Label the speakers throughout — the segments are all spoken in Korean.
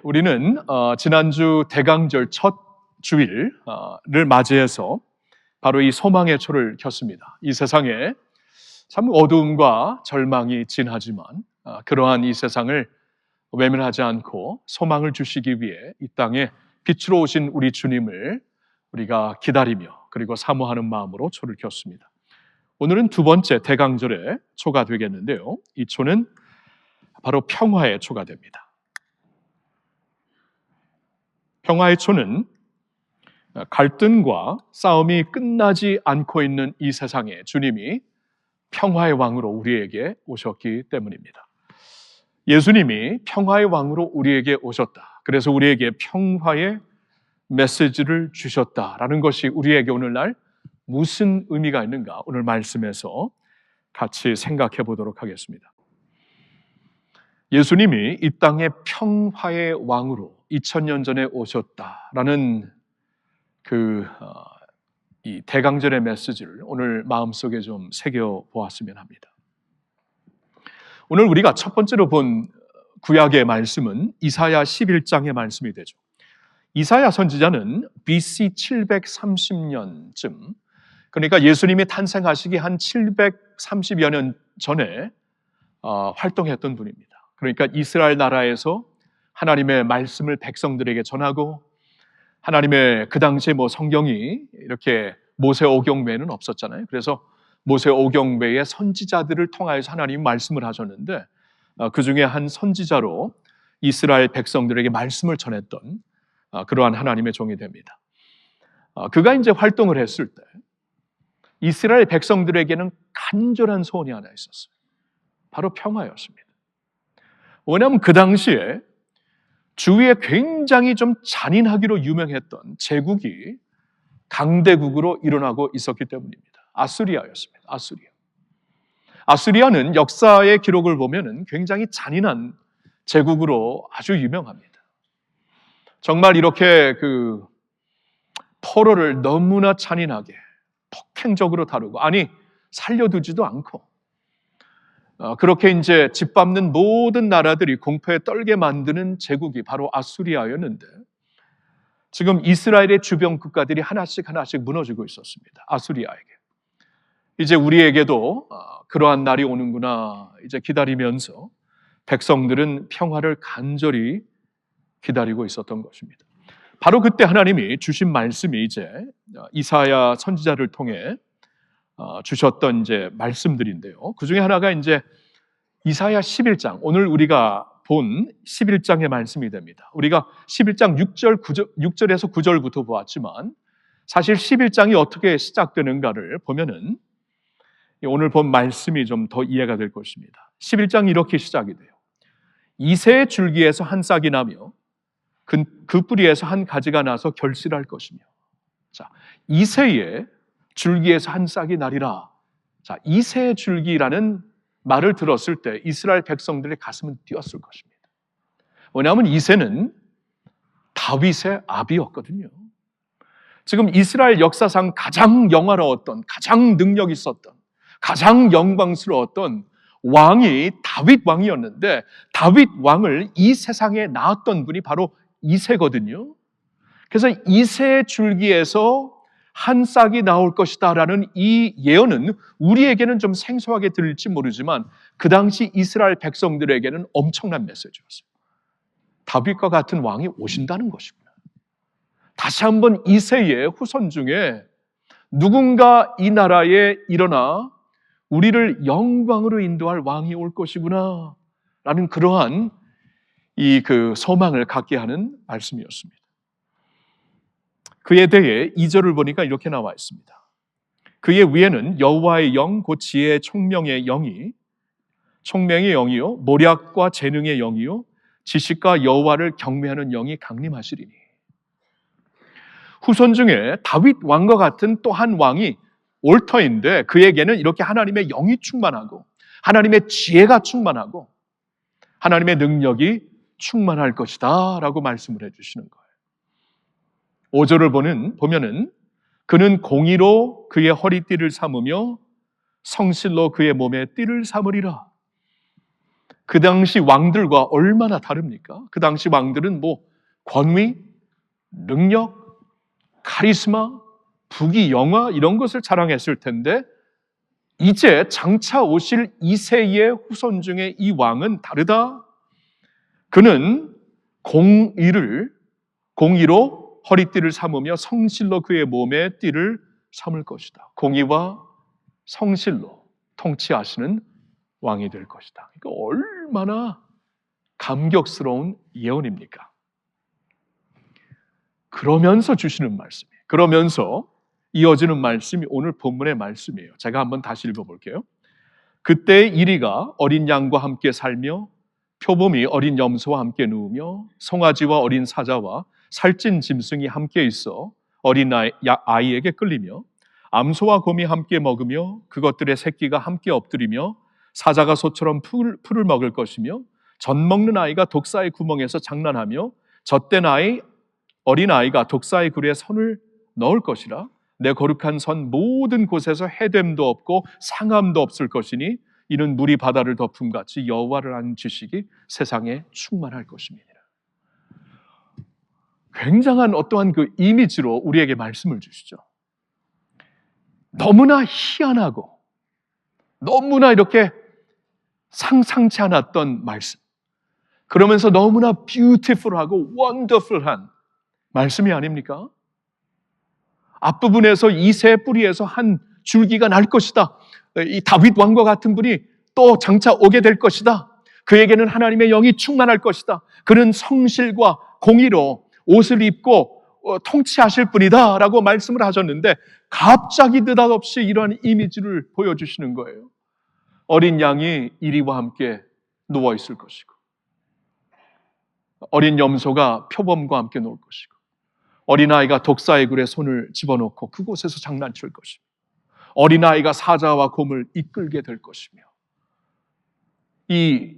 Speaker 1: 우리는 지난주 대강절 첫 주일을 맞이해서 바로 이 소망의 초를 켰습니다. 이 세상에 참 어두움과 절망이 진하지만 그러한 이 세상을 외면하지 않고 소망을 주시기 위해 이 땅에 빛으로 오신 우리 주님을 우리가 기다리며 그리고 사모하는 마음으로 초를 켰습니다. 오늘은 두 번째 대강절의 초가 되겠는데요. 이 초는 바로 평화의 초가 됩니다. 평화의 초는 갈등과 싸움이 끝나지 않고 있는 이 세상에 주님이 평화의 왕으로 우리에게 오셨기 때문입니다. 예수님이 평화의 왕으로 우리에게 오셨다. 그래서 우리에게 평화의 메시지를 주셨다라는 것이 우리에게 오늘날 무슨 의미가 있는가? 오늘 말씀에서 같이 생각해 보도록 하겠습니다. 예수님이 이 땅에 평화의 왕으로 2000년 전에 오셨다라는 이 대강절의 메시지를 오늘 마음속에 좀 새겨 보았으면 합니다. 오늘 우리가 첫 번째로 본 구약의 말씀은 이사야 11장의 말씀이 되죠. 이사야 선지자는 BC 730년쯤, 그러니까 예수님이 탄생하시기 한 730여 년 전에 활동했던 분입니다. 그러니까 이스라엘 나라에서 하나님의 말씀을 백성들에게 전하고, 하나님의 그 당시에 성경이 이렇게 모세오경 외에는 없었잖아요. 그래서 모세오경 외에 선지자들을 통하여서 하나님이 말씀을 하셨는데, 그 중에 한 선지자로 이스라엘 백성들에게 말씀을 전했던 그러한 하나님의 종이 됩니다. 그가 이제 활동을 했을 때 이스라엘 백성들에게는 간절한 소원이 하나 있었어요. 바로 평화였습니다. 왜냐하면 그 당시에 주위에 굉장히 좀 잔인하기로 유명했던 제국이 강대국으로 일어나고 있었기 때문입니다. 아수리아였습니다. 아수리아는 역사의 기록을 보면은 굉장히 잔인한 제국으로 아주 유명합니다. 정말 이렇게 포로를 너무나 잔인하게 폭행적으로 다루고, 살려두지도 않고, 그렇게 이제 짓밟는 모든 나라들이 공포에 떨게 만드는 제국이 바로 아수리아였는데, 지금 이스라엘의 주변 국가들이 하나씩 무너지고 있었습니다. 아수리아에게. 이제 우리에게도 그러한 날이 오는구나 이제 기다리면서 백성들은 평화를 간절히 기다리고 있었던 것입니다. 바로 그때 하나님이 주신 말씀이 이제 이사야 선지자를 통해 주셨던 이제 말씀들인데요. 그 중에 하나가 이제 이사야 11장, 오늘 우리가 본 11장의 말씀이 됩니다. 우리가 11장 6절에서 9절부터 보았지만 사실 11장이 어떻게 시작되는가를 보면은 오늘 본 말씀이 좀 더 이해가 될 것입니다. 11장이 이렇게 시작이 돼요. 이새의 줄기에서 한 싹이 나며 그 뿌리에서 한 가지가 나서 결실할 것이며. 자, 이새의 줄기에서 한 싹이 나리라. 자, 이새의 줄기라는 말을 들었을 때 이스라엘 백성들의 가슴은 뛰었을 것입니다. 왜냐하면 이새는 다윗의 아비였거든요. 지금 이스라엘 역사상 가장 영화로웠던, 가장 능력 있었던, 가장 영광스러웠던 왕이 다윗 왕이었는데, 다윗 왕을 이 세상에 낳았던 분이 바로 이새거든요. 그래서 이새의 줄기에서 한 싹이 나올 것이다 라는 이 예언은 우리에게는 좀 생소하게 들릴지 모르지만 그 당시 이스라엘 백성들에게는 엄청난 메시지였어요. 다윗과 같은 왕이 오신다는 것이구나. 다시 한번 이새의 후손 중에 누군가 이 나라에 일어나 우리를 영광으로 인도할 왕이 올 것이구나 라는 그러한 소망을 갖게 하는 말씀이었습니다. 그에 대해 2절을 보니까 이렇게 나와 있습니다. 그의 위에는 여호와의 영, 곧 지혜의 총명의 영이요 모략과 재능의 영이요 지식과 여호와를 경외하는 영이 강림하시리니. 후손 중에 다윗 왕과 같은 또 한 왕이 올 터인데, 그에게는 이렇게 하나님의 영이 충만하고 하나님의 지혜가 충만하고 하나님의 능력이 충만할 것이다 라고 말씀을 해주시는 거예요. 5절을 보면은 그는 공의로 그의 허리띠를 삼으며 성실로 그의 몸에 띠를 삼으리라. 그 당시 왕들과 얼마나 다릅니까? 그 당시 왕들은 뭐 권위, 능력, 카리스마, 부귀, 영화 이런 것을 자랑했을 텐데 이제 장차 오실 이새의 후손 중에 이 왕은 다르다. 그는 공의로 허리띠를 삼으며 성실로 그의 몸에 띠를 삼을 것이다. 공의와 성실로 통치하시는 왕이 될 것이다. 이거 얼마나 감격스러운 예언입니까? 그러면서 주시는 말씀이에요. 그러면서 이어지는 말씀이 오늘 본문의 말씀이에요. 제가 한번 다시 읽어볼게요. 그때 이리가 어린 양과 함께 살며 표범이 어린 염소와 함께 누우며 송아지와 어린 사자와 살찐 짐승이 함께 있어 어린 아이에게 끌리며 암소와 곰이 함께 먹으며 그것들의 새끼가 함께 엎드리며 사자가 소처럼 풀을 먹을 것이며 젖 먹는 아이가 독사의 구멍에서 장난하며 젖된 어린 아이가 독사의 굴에 손을 넣을 것이라. 내 거룩한 선 모든 곳에서 해됨도 없고 상함도 없을 것이니 이는 물이 바다를 덮음같이 여호와를 아는 지식이 세상에 충만할 것입니다. 굉장한 어떠한 그 이미지로 우리에게 말씀을 주시죠. 너무나 희한하고 너무나 이렇게 상상치 않았던 말씀, 그러면서 너무나 뷰티풀하고 원더풀한 말씀이 아닙니까? 앞부분에서 이새 뿌리에서 한 줄기가 날 것이다. 이 다윗 왕과 같은 분이 또 장차 오게 될 것이다. 그에게는 하나님의 영이 충만할 것이다. 그는 성실과 공의로 옷을 입고 통치하실 분이다 라고 말씀을 하셨는데 갑자기 느닷없이 이러한 이미지를 보여주시는 거예요. 어린 양이 이리와 함께 누워 있을 것이고 어린 염소가 표범과 함께 놀 것이고 어린아이가 독사의 굴에 손을 집어넣고 그곳에서 장난칠 것이며 어린아이가 사자와 곰을 이끌게 될 것이며 이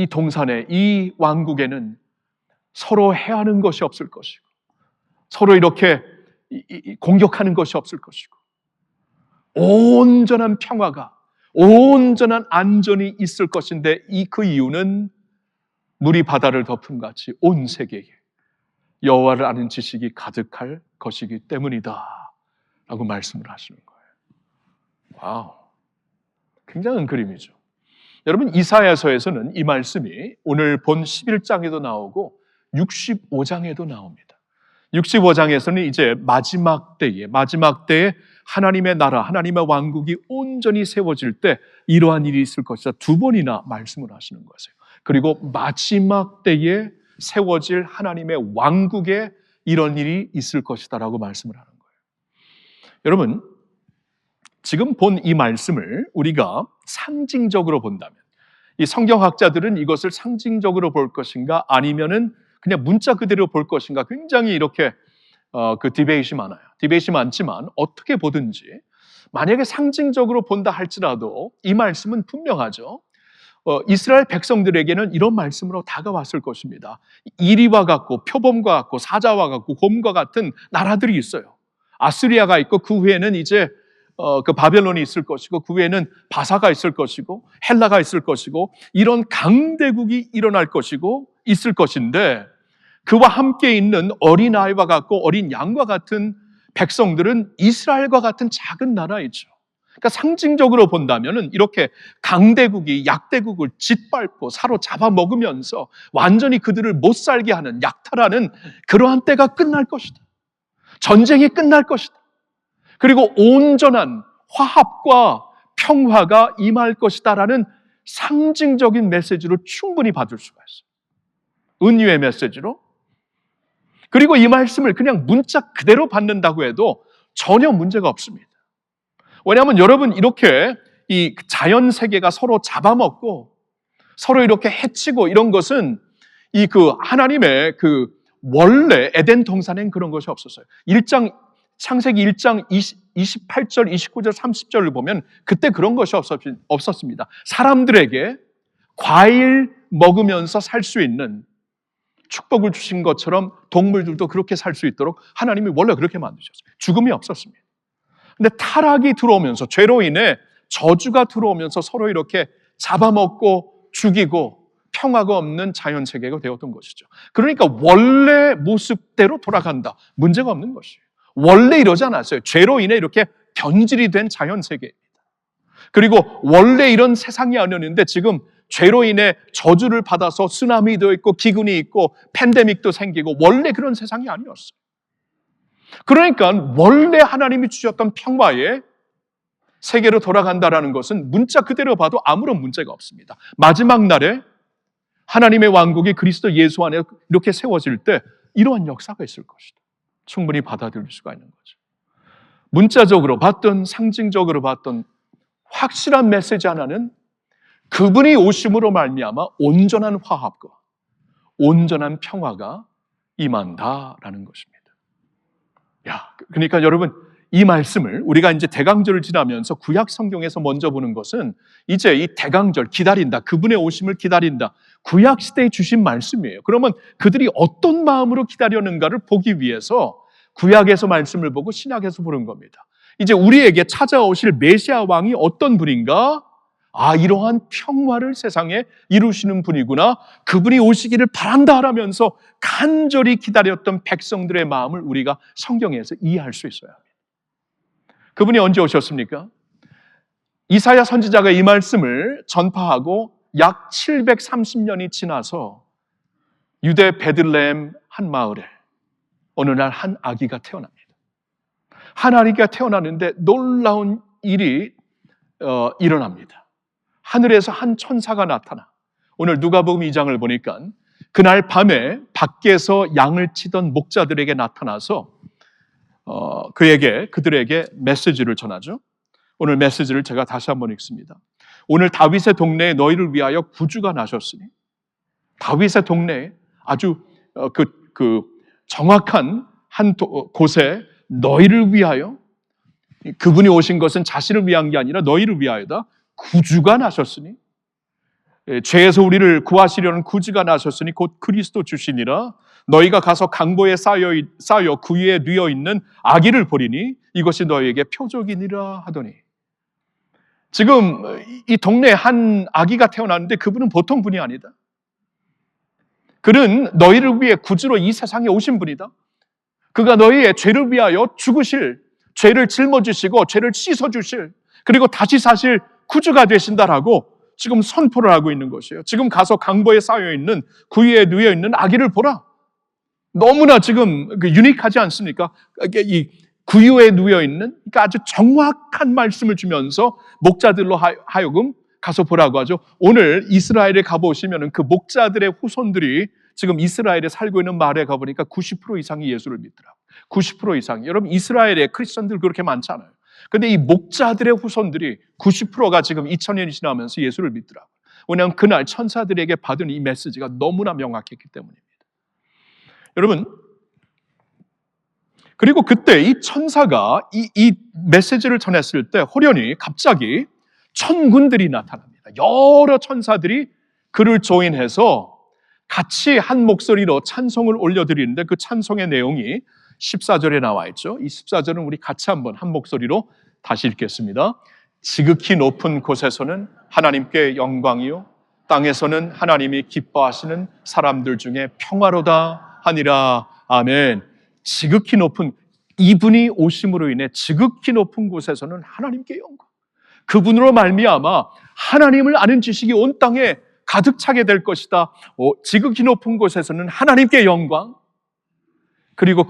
Speaker 1: 동산에 이 왕국에는 서로 해하는 것이 없을 것이고 서로 이렇게 공격하는 것이 없을 것이고 온전한 평화가 온전한 안전이 있을 것인데 그 이유는 물이 바다를 덮음같이 온 세계에 여호와를 아는 지식이 가득할 것이기 때문이다 라고 말씀을 하시는 거예요. 와우, 굉장한 그림이죠. 여러분, 이사야서에서는 이 말씀이 오늘 본 11장에도 나오고 65장에도 나옵니다. 65장에서는 이제 마지막 때에 하나님의 나라, 하나님의 왕국이 온전히 세워질 때 이러한 일이 있을 것이다. 두 번이나 말씀을 하시는 거예요. 그리고 마지막 때에 세워질 하나님의 왕국에 이런 일이 있을 것이다 라고 말씀을 하는 거예요. 여러분, 지금 본 이 말씀을 우리가 상징적으로 본다면 이 성경학자들은 이것을 상징적으로 볼 것인가 아니면은 그냥 문자 그대로 볼 것인가 굉장히 이렇게 그 디베이트가 많아요. 디베이트가 많지만 어떻게 보든지 만약에 상징적으로 본다 할지라도 이 말씀은 분명하죠. 이스라엘 백성들에게는 이런 말씀으로 다가왔을 것입니다. 이리와 같고 표범과 같고 사자와 같고 곰과 같은 나라들이 있어요. 아수리아가 있고 그 후에는 이제 그 바벨론이 있을 것이고 그 후에는 바사가 있을 것이고 헬라가 있을 것이고 이런 강대국이 일어날 것이고 있을 것인데 그와 함께 있는 어린아이와 같고 어린 양과 같은 백성들은 이스라엘과 같은 작은 나라이죠. 그러니까 상징적으로 본다면은 이렇게 강대국이 약대국을 짓밟고 사로잡아 먹으면서 완전히 그들을 못 살게 하는 약탈하는 그러한 때가 끝날 것이다. 전쟁이 끝날 것이다. 그리고 온전한 화합과 평화가 임할 것이다라는 상징적인 메시지로 충분히 받을 수가 있어요. 은유의 메시지로. 그리고 이 말씀을 그냥 문자 그대로 받는다고 해도 전혀 문제가 없습니다. 왜냐하면 여러분 이렇게 이 자연 세계가 서로 잡아먹고 서로 이렇게 해치고 이런 것은 이 그 하나님의 그 원래 에덴 동산엔 그런 것이 없었어요. 창세기 1장 28절, 29절, 30절을 보면 그때 그런 것이 없었습니다. 사람들에게 과일 먹으면서 살 수 있는 축복을 주신 것처럼 동물들도 그렇게 살 수 있도록 하나님이 원래 그렇게 만드셨어요. 죽음이 없었습니다. 근데 타락이 들어오면서 죄로 인해 저주가 들어오면서 서로 이렇게 잡아먹고 죽이고 평화가 없는 자연세계가 되었던 것이죠. 그러니까 원래 모습대로 돌아간다. 문제가 없는 것이에요. 원래 이러지 않았어요. 죄로 인해 이렇게 변질이 된 자연세계입니다. 그리고 원래 이런 세상이 아니었는데 지금 죄로 인해 저주를 받아서 쓰나미도 있고 기근이 있고 팬데믹도 생기고 원래 그런 세상이 아니었어요. 그러니까 원래 하나님이 주셨던 평화의 세계로 돌아간다라는 것은 문자 그대로 봐도 아무런 문제가 없습니다. 마지막 날에 하나님의 왕국이 그리스도 예수 안에 이렇게 세워질 때 이러한 역사가 있을 것이다. 충분히 받아들일 수가 있는 거죠. 문자적으로 봤던 상징적으로 봤던 확실한 메시지 하나는 그분이 오심으로 말미암아 온전한 화합과 온전한 평화가 임한다라는 것입니다. 그러니까 여러분 이 말씀을 우리가 이제 대강절을 지나면서 구약 성경에서 먼저 보는 것은 이제 이 대강절 기다린다, 그분의 오심을 기다린다, 구약 시대에 주신 말씀이에요. 그러면 그들이 어떤 마음으로 기다렸는가를 보기 위해서 구약에서 말씀을 보고 신약에서 보는 겁니다. 이제 우리에게 찾아오실 메시아 왕이 어떤 분인가? 이러한 평화를 세상에 이루시는 분이구나. 그분이 오시기를 바란다라면서 간절히 기다렸던 백성들의 마음을 우리가 성경에서 이해할 수 있어야 합니다. 그분이 언제 오셨습니까? 이사야 선지자가 이 말씀을 전파하고 약 730년이 지나서 유대 베들레헴 한 마을에 어느 날 한 아기가 태어납니다. 한 아기가 태어나는데 놀라운 일이 일어납니다. 하늘에서 한 천사가 나타나 오늘 누가복음 2장을 보니까 그날 밤에 밖에서 양을 치던 목자들에게 나타나서 그들에게 메시지를 전하죠. 오늘 메시지를 제가 다시 한번 읽습니다. 오늘 다윗의 동네에 너희를 위하여 구주가 나셨으니, 다윗의 동네에 아주 정확한 한 곳에 너희를 위하여, 그분이 오신 것은 자신을 위한 게 아니라 너희를 위하여다. 구주가 나셨으니, 죄에서 우리를 구하시려는 구주가 나셨으니 곧 그리스도 주시니라. 너희가 가서 강보에 쌓여 그 위에 뉘어 있는 아기를 보리니 이것이 너희에게 표적이니라 하더니, 지금 이 동네에 한 아기가 태어났는데 그분은 보통 분이 아니다. 그는 너희를 위해 구주로 이 세상에 오신 분이다. 그가 너희의 죄를 위하여 죽으실, 죄를 짊어지시고 죄를 씻어주실, 그리고 다시 사실 구주가 되신다라고 지금 선포를 하고 있는 것이에요. 지금 가서 강보에 쌓여있는 그 위에 누워 있는 아기를 보라. 너무나 지금 유니크하지 않습니까? 이 구유에 누워있는, 그러니까 아주 정확한 말씀을 주면서 목자들로 하여금 가서 보라고 하죠. 오늘 이스라엘에 가보시면 그 목자들의 후손들이 지금 이스라엘에 살고 있는 마을에 가보니까 90% 이상이 예수를 믿더라고요. 90% 이상이. 여러분 이스라엘에 크리스천들 그렇게 많지 않아요. 근데 이 목자들의 후손들이 90%가 지금 2000년이 지나면서 예수를 믿더라고요. 왜냐하면 그날 천사들에게 받은 이 메시지가 너무나 명확했기 때문입니다. 여러분, 그리고 그때 이 천사가 이 메시지를 전했을 때 호련히 갑자기 천군들이 나타납니다. 여러 천사들이 그를 조인해서 같이 한 목소리로 찬송을 올려드리는데 그 찬송의 내용이 14절에 나와 있죠. 이 14절은 우리 같이 한번 한 목소리로 다시 읽겠습니다. 지극히 높은 곳에서는 하나님께 영광이요, 땅에서는 하나님이 기뻐하시는 사람들 중에 평화로다 하니라. 아멘. 지극히 높은, 이분이 오심으로 인해 지극히 높은 곳에서는 하나님께 영광, 그분으로 말미암아 하나님을 아는 지식이 온 땅에 가득 차게 될 것이다. 지극히 높은 곳에서는 하나님께 영광, 그리고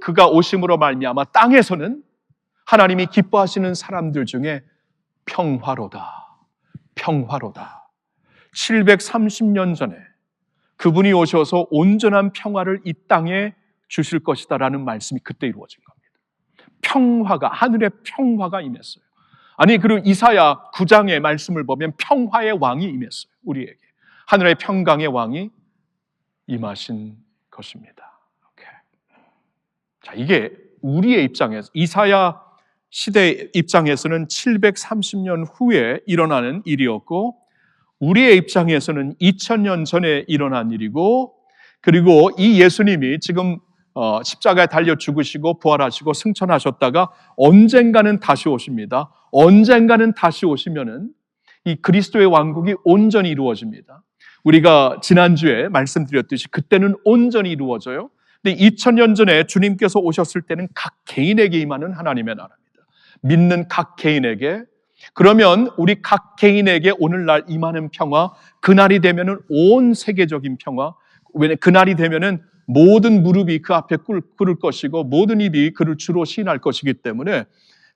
Speaker 1: 그가 오심으로 말미암아 땅에서는 하나님이 기뻐하시는 사람들 중에 평화로다. 평화로다. 730년 전에 그분이 오셔서 온전한 평화를 이 땅에 주실 것이다라는 말씀이 그때 이루어진 겁니다. 평화가, 하늘의 평화가 임했어요. 아니, 그리고 이사야 9장의 말씀을 보면 평화의 왕이 임했어요. 우리에게 하늘의 평강의 왕이 임하신 것입니다. 오케이. 자, 이게 우리의 입장에서, 이사야 시대 입장에서는 730년 후에 일어나는 일이었고, 우리의 입장에서는 2000년 전에 일어난 일이고, 그리고 이 예수님이 지금 십자가에 달려 죽으시고 부활하시고 승천하셨다가 언젠가는 다시 오십니다. 언젠가는 다시 오시면은 이 그리스도의 왕국이 온전히 이루어집니다. 우리가 지난주에 말씀드렸듯이 그때는 온전히 이루어져요. 근데 2000년 전에 주님께서 오셨을 때는 각 개인에게 임하는 하나님의 나라입니다. 믿는 각 개인에게. 그러면 우리 각 개인에게 오늘날 임하는 평화, 그날이 되면은 온 세계적인 평화, 왜냐 그날이 되면은 모든 무릎이 그 앞에 꿇을 것이고 모든 입이 그를 주로 시인할 것이기 때문에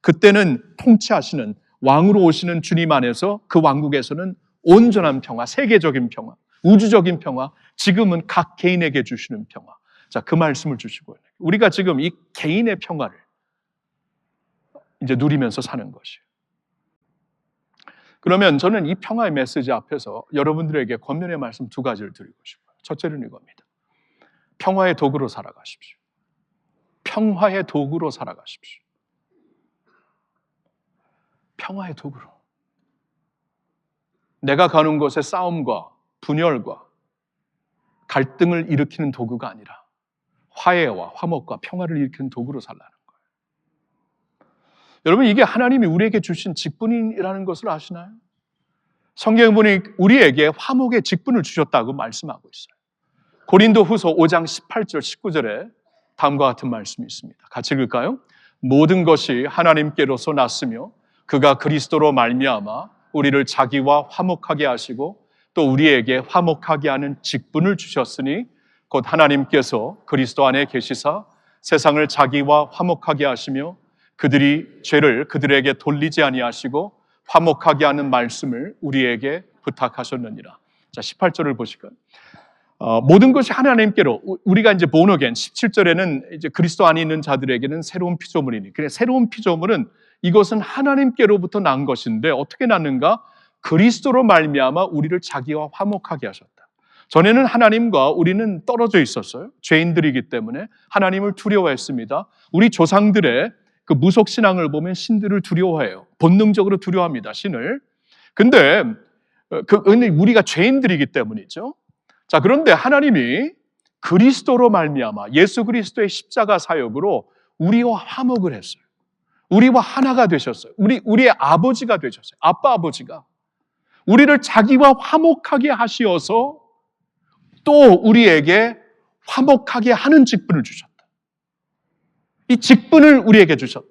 Speaker 1: 그때는 통치하시는 왕으로 오시는 주님 안에서 그 왕국에서는 온전한 평화, 세계적인 평화, 우주적인 평화, 지금은 각 개인에게 주시는 평화. 자, 그 말씀을 주시고 우리가 지금 이 개인의 평화를 이제 누리면서 사는 것이에요. 그러면 저는 이 평화의 메시지 앞에서 여러분들에게 권면의 말씀 두 가지를 드리고 싶어요. 첫째는 이겁니다. 평화의 도구로 살아가십시오. 평화의 도구로 살아가십시오. 평화의 도구로. 내가 가는 곳에 싸움과 분열과 갈등을 일으키는 도구가 아니라 화해와 화목과 평화를 일으키는 도구로 살라는 거예요. 여러분, 이게 하나님이 우리에게 주신 직분이라는 것을 아시나요? 성경에 보니 우리에게 화목의 직분을 주셨다고 말씀하고 있어요. 고린도 후서 5장 18절 19절에 다음과 같은 말씀이 있습니다. 같이 읽을까요? 모든 것이 하나님께로서 났으며 그가 그리스도로 말미암아 우리를 자기와 화목하게 하시고 또 우리에게 화목하게 하는 직분을 주셨으니 곧 하나님께서 그리스도 안에 계시사 세상을 자기와 화목하게 하시며 그들이 죄를 그들에게 돌리지 아니하시고 화목하게 하는 말씀을 우리에게 부탁하셨느니라. 자, 18절을 보실까요? 모든 것이 하나님께로, 우리가 이제 born again, 17절에는 이제 그리스도 안에 있는 자들에게는 새로운 피조물이니, 그래 새로운 피조물은 이것은 하나님께로부터 난 것인데 어떻게 났는가? 그리스도로 말미암아 우리를 자기와 화목하게 하셨다. 전에는 하나님과 우리는 떨어져 있었어요. 죄인들이기 때문에 하나님을 두려워했습니다. 우리 조상들의 그 무속 신앙을 보면 신들을 두려워해요. 본능적으로 두려워합니다, 신을. 근데 우리가 죄인들이기 때문이죠. 자, 그런데 하나님이 그리스도로 말미암아 예수 그리스도의 십자가 사역으로 우리와 화목을 했어요. 우리와 하나가 되셨어요. 우리의 아버지가 되셨어요. 아빠 아버지가 우리를 자기와 화목하게 하시어서 또 우리에게 화목하게 하는 직분을 주셨다. 이 직분을 우리에게 주셨다.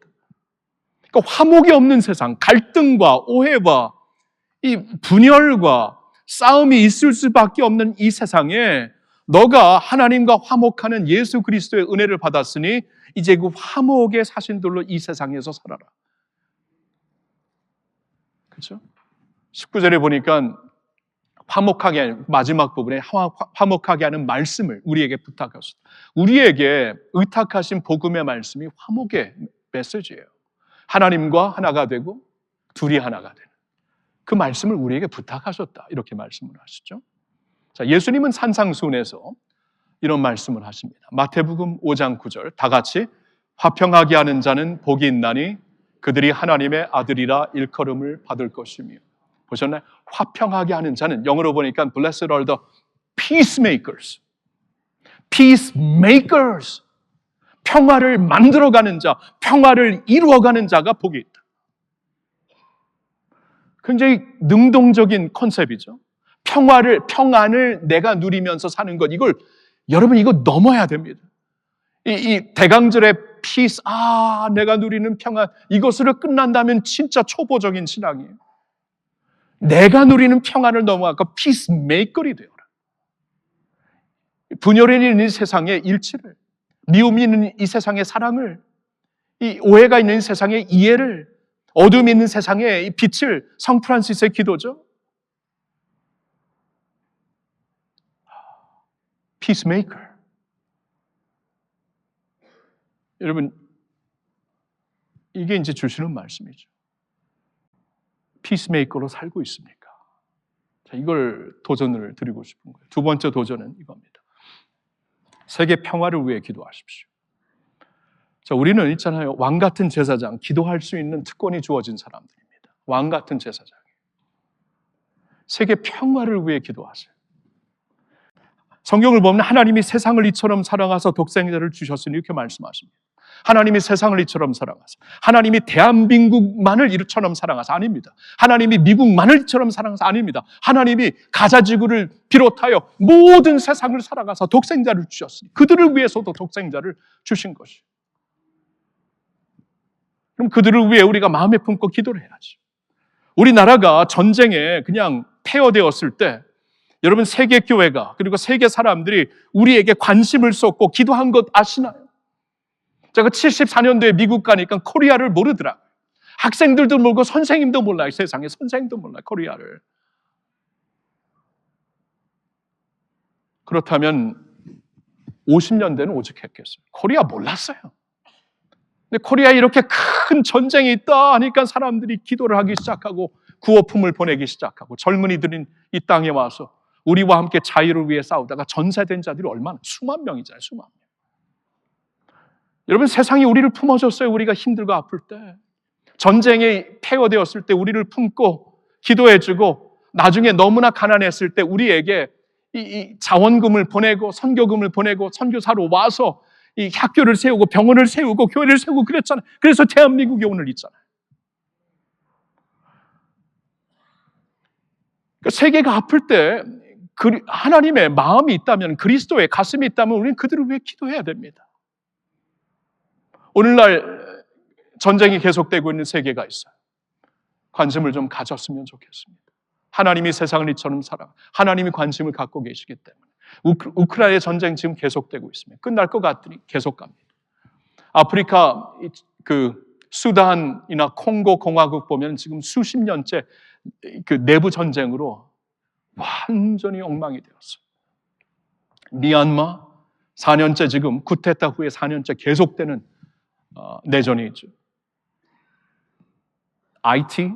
Speaker 1: 그러니까 화목이 없는 세상, 갈등과 오해와 이 분열과 싸움이 있을 수밖에 없는 이 세상에 너가 하나님과 화목하는 예수 그리스도의 은혜를 받았으니 이제 그 화목의 사신들로 이 세상에서 살아라. 그렇죠? 19절에 보니까 화목하게, 마지막 부분에 화목하게 하는 말씀을 우리에게 부탁하셨다. 우리에게 의탁하신 복음의 말씀이 화목의 메시지예요. 하나님과 하나가 되고 둘이 하나가 되는 그 말씀을 우리에게 부탁하셨다. 이렇게 말씀을 하시죠. 자, 예수님은 산상수훈에서 이런 말씀을 하십니다. 마태복음 5장 9절 다 같이 화평하게 하는 자는 복이 있나니 그들이 하나님의 아들이라 일컬음을 받을 것이며. 보셨나요? 화평하게 하는 자는 영어로 보니까 Blessed are the peacemakers. Peacemakers. 평화를 만들어가는 자, 평화를 이루어가는 자가 복이 있다. 굉장히 능동적인 컨셉이죠. 평안을 내가 누리면서 사는 것, 여러분 이거 넘어야 됩니다. 이 대강절의 peace, 내가 누리는 평안, 이것으로 끝난다면 진짜 초보적인 신앙이에요. 내가 누리는 평안을 넘어가고 피스메이커이 되어라. 분열이 있는 이 세상의 일치를, 미움이 있는 이 세상의 사랑을, 이 오해가 있는 이 세상의 이해를, 어둠이 있는 세상의 이 빛을, 성 프란시스의 기도죠. 피스메이커. 여러분, 이게 이제 주시는 말씀이죠. 피스메이커로 살고 있습니까? 자, 이걸 도전을 드리고 싶은 거예요. 두 번째 도전은 이겁니다. 세계 평화를 위해 기도하십시오. 자, 우리는 있잖아요. 왕 같은 제사장, 기도할 수 있는 특권이 주어진 사람들입니다. 왕 같은 제사장. 세계 평화를 위해 기도하세요. 성경을 보면 하나님이 세상을 이처럼 사랑하사 독생자를 주셨으니 이렇게 말씀하십니다. 하나님이 세상을 이처럼 사랑하사, 하나님이 대한민국만을 이처럼 사랑하사 아닙니다. 하나님이 미국만을 이처럼 사랑하사 아닙니다. 하나님이 가자지구를 비롯하여 모든 세상을 사랑하사 독생자를 주셨으니 그들을 위해서도 독생자를 주신 것이. 그럼 그들을 위해 우리가 마음에 품고 기도를 해야지. 우리나라가 전쟁에 그냥 폐허되었을 때 여러분 세계 교회가 그리고 세계 사람들이 우리에게 관심을 쏟고 기도한 것 아시나요? 제가 74년도에 미국 가니까 코리아를 모르더라고요. 학생들도 모르고 선생님도 몰라요. 세상에 선생님도 몰라요. 코리아를. 그렇다면 50년대는 오죽했겠어요. 코리아 몰랐어요. 근데 코리아에 이렇게 큰 전쟁이 있다 하니까 사람들이 기도를 하기 시작하고 구호품을 보내기 시작하고 젊은이들은 이 땅에 와서 우리와 함께 자유를 위해 싸우다가 전사된 자들이 얼마나 수만 명이잖아요. 수만 명. 여러분 세상이 우리를 품어줬어요. 우리가 힘들고 아플 때. 전쟁이 폐허되었을 때 우리를 품고 기도해주고 나중에 너무나 가난했을 때 우리에게 이 자원금을 보내고 선교금을 보내고 선교사로 와서 이 학교를 세우고 병원을 세우고 교회를 세우고 그랬잖아요. 그래서 대한민국이 오늘 있잖아요. 세계가 아플 때 하나님의 마음이 있다면 그리스도의 가슴이 있다면 우리는 그들을 위해 기도해야 됩니다. 오늘날 전쟁이 계속되고 있는 세계가 있어요. 관심을 좀 가졌으면 좋겠습니다. 하나님이 세상을 이처럼 사랑, 하나님이 관심을 갖고 계시기 때문에 우크라이나 전쟁 지금 계속되고 있습니다. 끝날 것 같더니 계속 갑니다. 아프리카 그 수단이나 콩고 공화국 보면 지금 수십 년째 그 내부 전쟁으로 완전히 엉망이 되었어요. 미얀마 4년째 지금 쿠데타 후에 4년째 계속되는 내전이 있죠. IT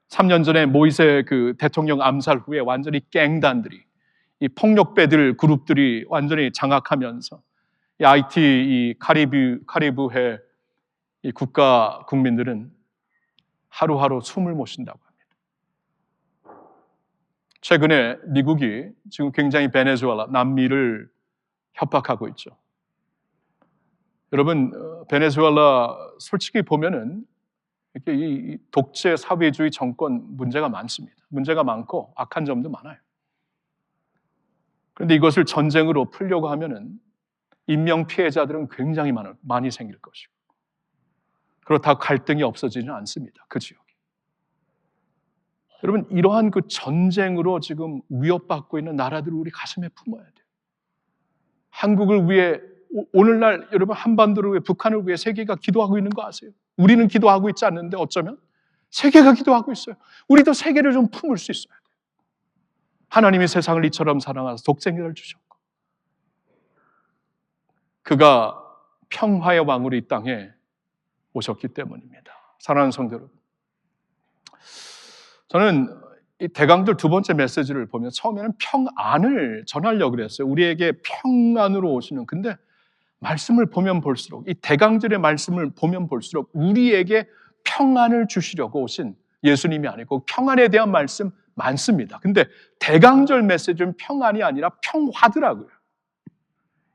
Speaker 1: 3년 전에 모이세 그 대통령 암살 후에 완전히 갱단들이 이 폭력배들 그룹들이 완전히 장악하면서 이 IT 이 카리브해 이 국가 국민들은 하루하루 숨을 못 쉰다고 합니다. 최근에 미국이 지금 굉장히 베네수엘라 남미를 협박하고 있죠. 여러분 베네수엘라 솔직히 보면은 이렇게 이 독재 사회주의 정권 문제가 많습니다. 문제가 많고 악한 점도 많아요. 그런데 이것을 전쟁으로 풀려고 하면은 인명 피해자들은 굉장히 많이 생길 것이고 그렇다고 갈등이 없어지지는 않습니다. 그 지역에. 여러분 이러한 그 전쟁으로 지금 위협받고 있는 나라들을 우리 가슴에 품어야 돼요. 한국을 위해 오늘날 여러분 한반도를 위해 북한을 위해 세계가 기도하고 있는 거 아세요? 우리는 기도하고 있지 않는데 어쩌면 세계가 기도하고 있어요. 우리도 세계를 좀 품을 수 있어야 돼요. 하나님이 세상을 이처럼 사랑하사 독생자를 주셨고 그가 평화의 왕으로 이 땅에 오셨기 때문입니다. 사랑하는 성도 여러분, 저는 이 대강들 두 번째 메시지를 보면 처음에는 평안을 전하려고 그랬어요. 우리에게 평안으로 오시는. 근데 말씀을 보면 볼수록 이 대강절의 말씀을 보면 볼수록 우리에게 평안을 주시려고 오신 예수님이 아니고 평안에 대한 말씀 많습니다. 근데 대강절 메시지는 평안이 아니라 평화더라고요.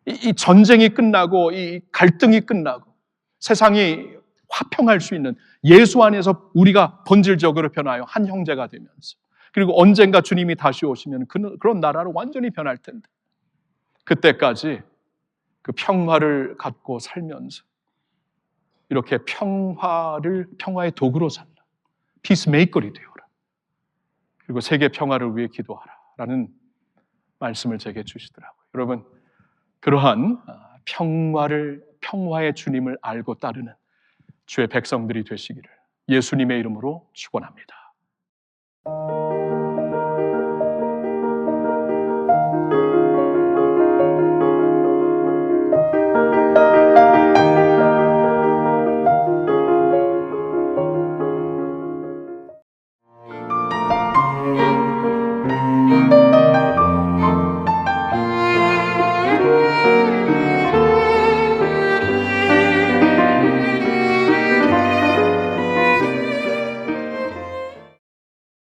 Speaker 1: 이 전쟁이 끝나고 이 갈등이 끝나고 세상이 화평할 수 있는 예수 안에서 우리가 본질적으로 변하여 한 형제가 되면서 그리고 언젠가 주님이 다시 오시면 그런 나라로 완전히 변할 텐데 그때까지 그 평화를 갖고 살면서 이렇게 평화의 도구로 살라. 피스메이커이 되어라. 그리고 세계 평화를 위해 기도하라. 라는 말씀을 제게 주시더라고요. 여러분, 그러한 평화의 주님을 알고 따르는 주의 백성들이 되시기를 예수님의 이름으로 축원합니다.